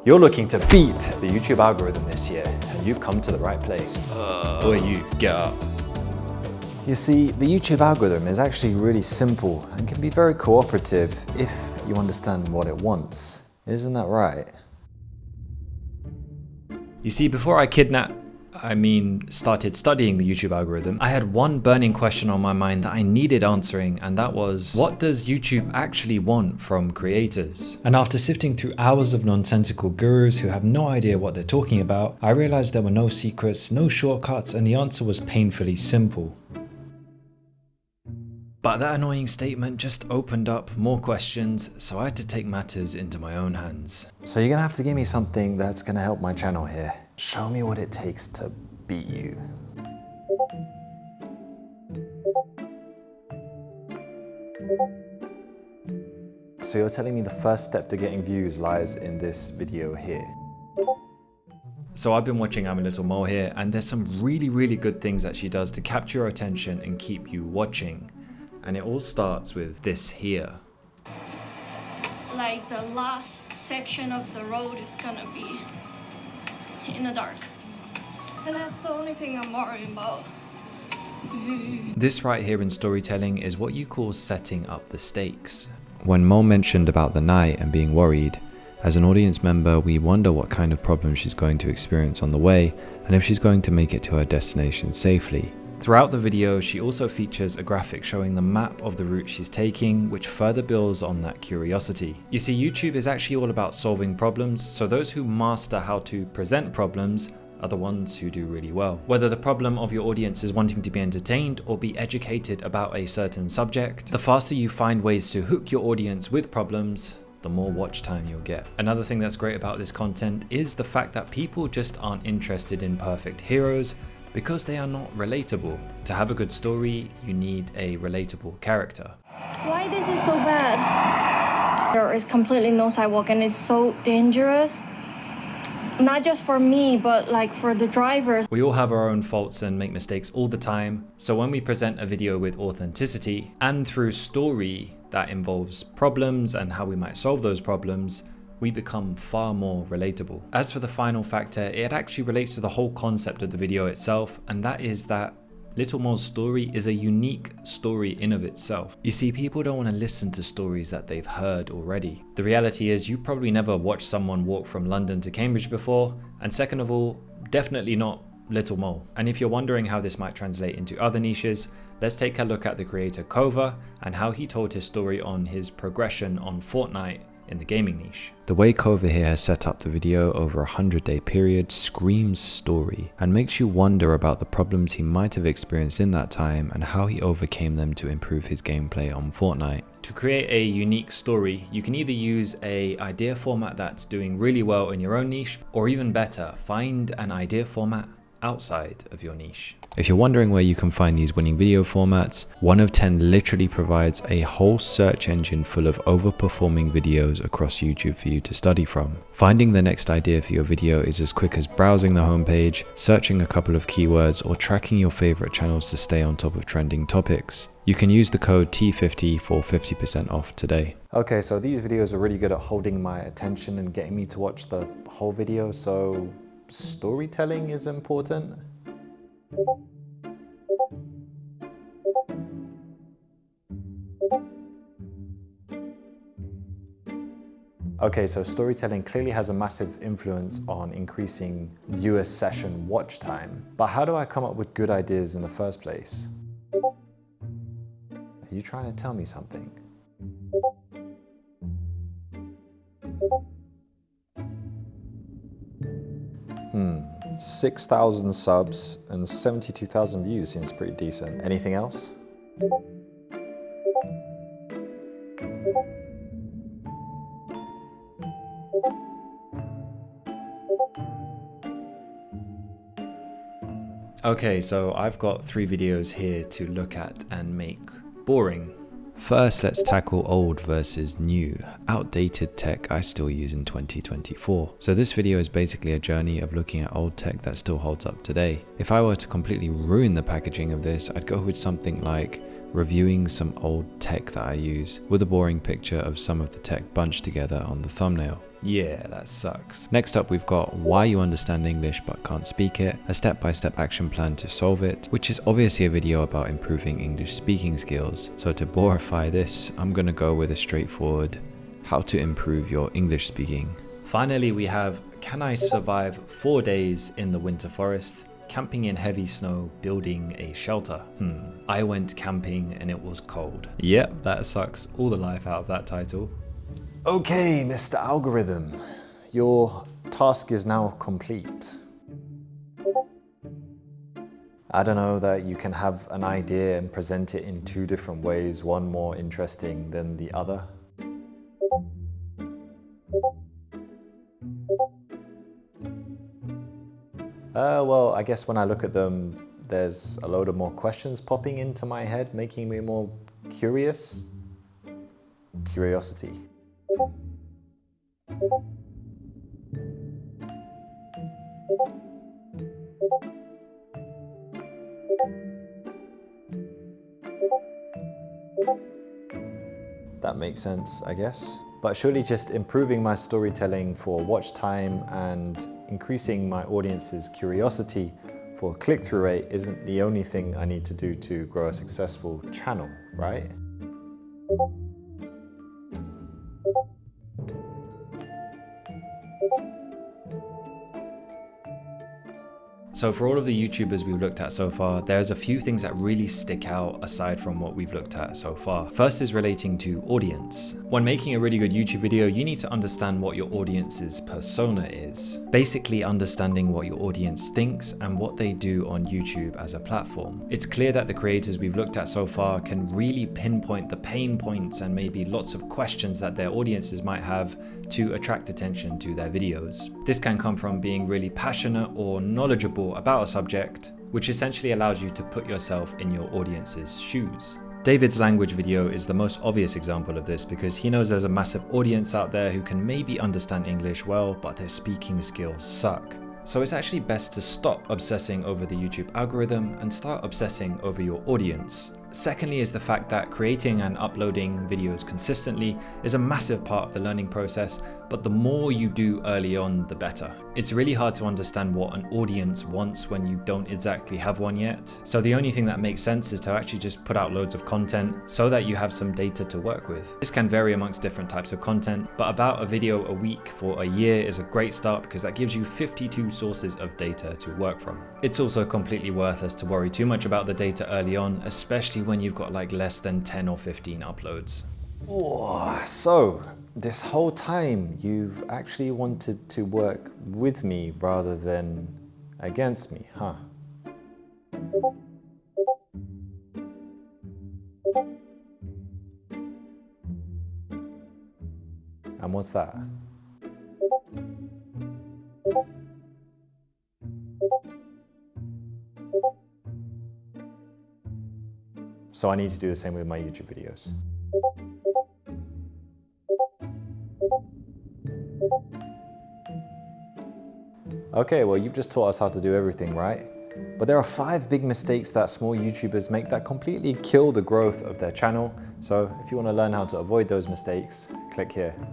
You're looking to beat the YouTube algorithm this year, and you've come to the right place. Boy, you get up. You see, the YouTube algorithm is actually really simple and can be very cooperative if you understand what it wants. Isn't that right? You see, before I started studying the YouTube algorithm, I had one burning question on my mind that I needed answering, and that was, what does YouTube actually want from creators? And after sifting through hours of nonsensical gurus who have no idea what they're talking about, I realized there were no secrets, no shortcuts, and the answer was painfully simple. But that annoying statement just opened up more questions, so I had to take matters into my own hands. So you're gonna have to give me something that's gonna help my channel here. Show me what it takes to beat you. So you're telling me the first step to getting views lies in this video here? So I've been watching I'm a Little Mole here, and there's some really good things that she does to capture your attention and keep you watching. And it all starts with this here. Like the last section of the road is gonna be in the dark. And that's the only thing I'm worried about. This right here in storytelling is what you call setting up the stakes. When Mo mentioned about the night and being worried, as an audience member we wonder what kind of problems she's going to experience on the way and if she's going to make it to her destination safely. Throughout the video, she also features a graphic showing the map of the route she's taking, which further builds on that curiosity. You see, YouTube is actually all about solving problems, so those who master how to present problems are the ones who do really well. Whether the problem of your audience is wanting to be entertained or be educated about a certain subject, the faster you find ways to hook your audience with problems, the more watch time you'll get. Another thing that's great about this content is the fact that people just aren't interested in perfect heroes, because they are not relatable. To have a good story, you need a relatable character. Why this is so bad? There is completely no sidewalk and it's so dangerous. Not just for me, but like for the drivers. We all have our own faults and make mistakes all the time. So when we present a video with authenticity and through story that involves problems and how we might solve those problems, we become far more relatable. As for the final factor, it actually relates to the whole concept of the video itself, and that is that Little Mole's story is a unique story in of itself. You see, people don't want to listen to stories that they've heard already. The reality is you probably never watched someone walk from London to Cambridge before, and second of all, definitely not Little Mole. And if you're wondering how this might translate into other niches, let's take a look at the creator Kova and how he told his story on his progression on Fortnite in the gaming niche. The way Kova here has set up the video over a 100-day period screams story and makes you wonder about the problems he might have experienced in that time and how he overcame them to improve his gameplay on Fortnite. To create a unique story, you can either use an idea format that's doing really well in your own niche, or even better, find an idea format outside of your niche. If you're wondering where you can find these winning video formats, 1 of 10 literally provides a whole search engine full of overperforming videos across YouTube for you to study from. Finding the next idea for your video is as quick as browsing the homepage, searching a couple of keywords, or tracking your favorite channels to stay on top of trending topics. You can use the code T50 for 50% off today. Okay, so these videos are really good at holding my attention and getting me to watch the whole video, so storytelling is important. Okay, so storytelling clearly has a massive influence on increasing viewer session watch time. But how do I come up with good ideas in the first place? Are you trying to tell me something? 6,000 subs and 72,000 views seems pretty decent. Anything else? Okay, so I've got 3 videos here to look at and make boring. First, let's tackle old versus new, outdated tech I still use in 2024. So this video is basically a journey of looking at old tech that still holds up today. If I were to completely ruin the packaging of this, I'd go with something like reviewing some old tech that I use, with a boring picture of some of the tech bunched together on the thumbnail. Yeah, that sucks. Next up, we've got why you understand English but can't speak it, a step-by-step action plan to solve it, which is obviously a video about improving English speaking skills. So to borify this, I'm gonna go with a straightforward how to improve your English speaking. Finally, we have can I survive 4 days in the winter forest? Camping in heavy snow, building a shelter. I went camping and it was cold. Yep, that sucks all the life out of that title. Okay, Mr. Algorithm, your task is now complete. I don't know that you can have an idea and present it in 2 different ways, one more interesting than the other. Well, I guess when I look at them, there's a load of more questions popping into my head, making me more curious. Curiosity. That makes sense, I guess. But surely just improving my storytelling for watch time and increasing my audience's curiosity for click-through rate isn't the only thing I need to do to grow a successful channel, right? So for all of the YouTubers we've looked at so far, there's a few things that really stick out aside from what we've looked at so far. First is relating to audience. When making a really good YouTube video, you need to understand what your audience's persona is. Basically understanding what your audience thinks and what they do on YouTube as a platform. It's clear that the creators we've looked at so far can really pinpoint the pain points and maybe lots of questions that their audiences might have to attract attention to their videos. This can come from being really passionate or knowledgeable about a subject, which essentially allows you to put yourself in your audience's shoes. David's language video is the most obvious example of this because he knows there's a massive audience out there who can maybe understand English well, but their speaking skills suck. So it's actually best to stop obsessing over the YouTube algorithm and start obsessing over your audience. Secondly is the fact that creating and uploading videos consistently is a massive part of the learning process, but the more you do early on, the better. It's really hard to understand what an audience wants when you don't exactly have one yet. So the only thing that makes sense is to actually just put out loads of content so that you have some data to work with. This can vary amongst different types of content, but about a video a week for a year is a great start because that gives you 52 sources of data to work from. It's also completely worthless to worry too much about the data early on, especially when you've got like less than 10 or 15 uploads. Oh, so this whole time you've actually wanted to work with me rather than against me, huh? And what's that? So I need to do the same with my YouTube videos. Okay, well, you've just taught us how to do everything, right? But there are 5 big mistakes that small YouTubers make that completely kill the growth of their channel. So if you want to learn how to avoid those mistakes, click here.